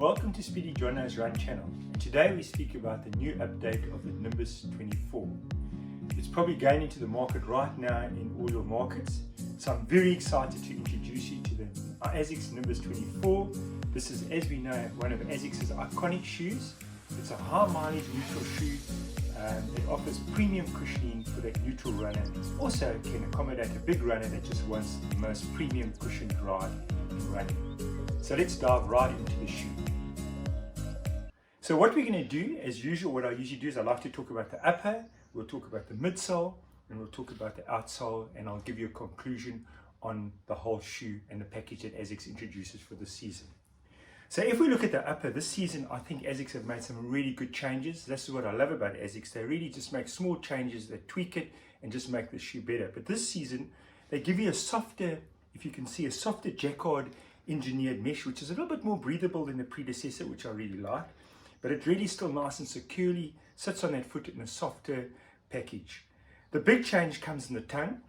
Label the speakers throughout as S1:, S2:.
S1: Welcome to Speedy Jono's Run channel. Today we speak about the new update of the Nimbus 24. It's probably going into the market right now in all your markets, so I'm very excited to introduce you to the Asics Nimbus 24. This is, as we know, one of Asics' iconic shoes. It's a high mileage neutral shoe. It offers premium cushioning for that neutral runner. Also can accommodate a big runner that just wants the most premium cushioned ride in running. So let's dive right into the shoe. So what we're going to do, as usual, what I usually do is I like to talk about the upper, we'll talk about the midsole, and we'll talk about the outsole, and I'll give you a conclusion on the whole shoe and the package that Asics introduces for this season. So if we look at the upper, this season I think Asics have made some really good changes. This is what I love about Asics. They really just make small changes, they tweak it and just make the shoe better. But this season they give you a softer, if you can see, a softer jacquard engineered mesh, which is a little bit more breathable than the predecessor, which I really like. But it really still nice and securely sits on that foot in a softer package. The big change comes in the tongue.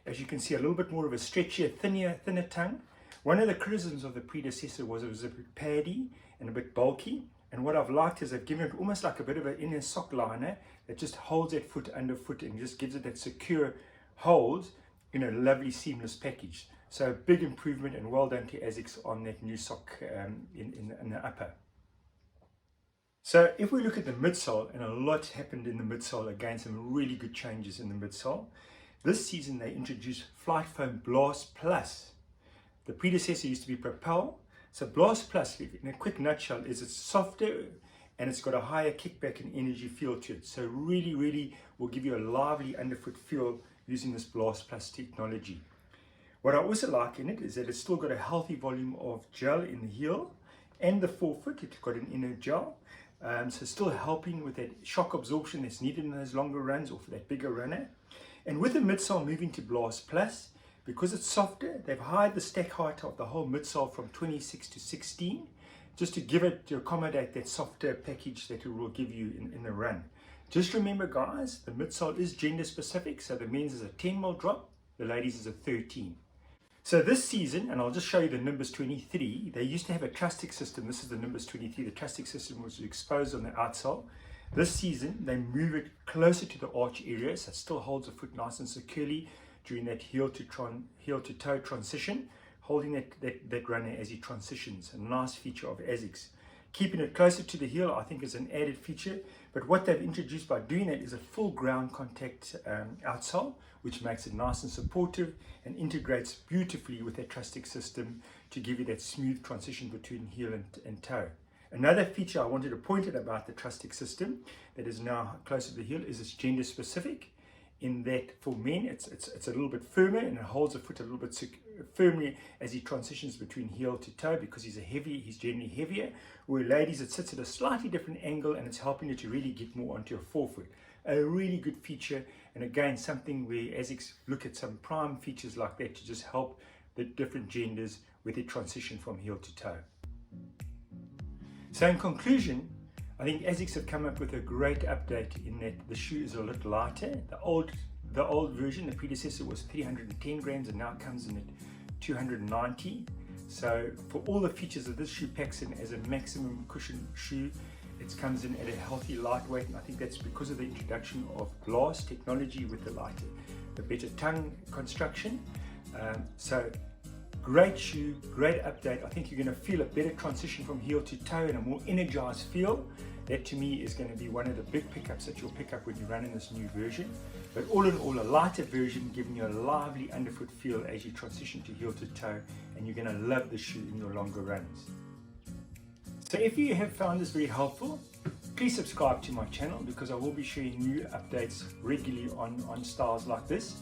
S1: As you can see, a little bit more of a stretchier, thinner tongue. One of the criticisms of the predecessor was it was a bit paddy and a bit bulky. And what I've liked is they've given it almost like a bit of an inner sock liner that just holds that foot underfoot and just gives it that secure hold in a lovely seamless package. So a big improvement and well done to Asics on that new sock in the upper. So if we look at the midsole, and a lot happened in the midsole, again some really good changes in the midsole. This season they introduced Flight Foam Blast Plus. The predecessor used to be Propel. So Blast Plus, in a quick nutshell, is it's softer and it's got a higher kickback and energy feel to it. So really will give you a lively underfoot feel using this Blast Plus technology. What I also like in it is that it's still got a healthy volume of gel in the heel and the forefoot. It's got an inner gel. So still helping with that shock absorption that's needed in those longer runs or for that bigger runner. And with the midsole moving to Blast Plus, because it's softer, they've highlighted the stack height of the whole midsole from 26 to 16, just to give it, to accommodate that softer package that it will give you in the run. Just remember guys, the midsole is gender specific, so the men's is a 10mm drop, the ladies is a 13. So this season, and I'll just show you the Nimbus 23, they used to have a trustic system. This is the Nimbus 23. The trustic system was exposed on the outsole. This season, they move it closer to the arch area, so it still holds the foot nice and securely during that heel to toe transition, holding that runner as he transitions. A nice feature of Asics. Keeping it closer to the heel, I think, is an added feature. But what they've introduced by doing that is a full ground contact outsole, which makes it nice and supportive and integrates beautifully with that trustic system to give you that smooth transition between heel and toe. Another feature I wanted to point out about the trustic system that is now closer to the heel is it's gender specific, in that for men it's a little bit firmer and it holds the foot a little bit firmly as he transitions between heel to toe, because he's generally heavier, where ladies it sits at a slightly different angle and it's helping you to really get more onto your forefoot. A really good feature, and again something where Asics look at some prime features like that to just help the different genders with their transition from heel to toe. So in conclusion, I think Asics have come up with a great update in that the shoe is a little lighter. The old version, the predecessor, was 310 grams and now comes in at 290. So for all the features that this shoe packs in as a maximum cushion shoe, it comes in at a healthy lightweight, and I think that's because of the introduction of glass technology with the better tongue construction. So great shoe, great update. I think you're going to feel a better transition from heel to toe and a more energized feel. That to me is going to be one of the big pickups that you'll pick up when you run in this new version. But all in all, a lighter version giving you a lively underfoot feel as you transition to heel to toe, and you're going to love the shoe in your longer runs. So if you have found this very helpful, please subscribe to my channel, because I will be sharing new updates regularly on styles like this.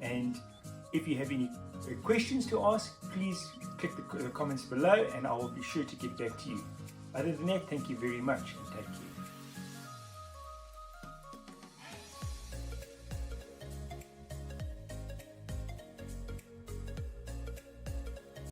S1: And if you have any questions to ask, please click the comments below and I will be sure to get back to you. Other than that, thank you very much and take care.